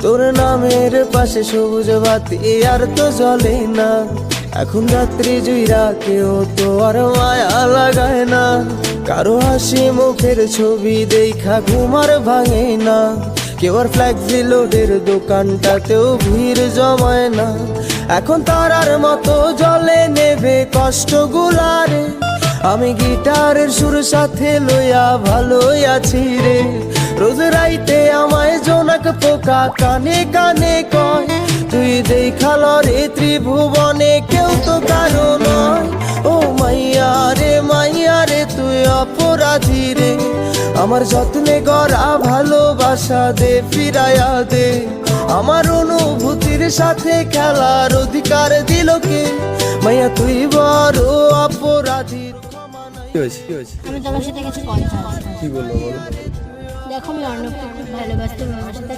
তোর নামের পাশে সবুজ বাতি আর তো জ্বলে না। এখন রাত্রি জুইরা কেউ তো আর মায়া লাগায় না। কারো হাসি মুখের ছবি দেখা ঘুমার ভাঙে না। কেউ আর ফ্ল্যাক্সি লোডের দোকানটাতেও ভিড় জমায় না। এখন তারার মতো জলে নেবে কষ্ট গুলারে। আমি গিটারের সুর সাথে লইয়া ভালোই আছি রে। রোজ রাইতে আমায় জোনাক পোকা কানে কানে কয়, তুই দেখাল রে ত্রিভুবনে কেউ তো কারো নয়। ও মাইয়া রে তুই অপরাধী রে। আমার যত্নে গড়া ভালোবাসা দে ফিরাইয়া দে। আমার অনুভূতির সাথে খেলার অধিকার দিল কে? মাইয়া তুই বড় অপরাধী। আমি তোমার সাথে কিছু কথা আছে। কি বললো বলো? দেখো আমি অর্ণবকে খুব ভালোবাসতাম, আমার সাথে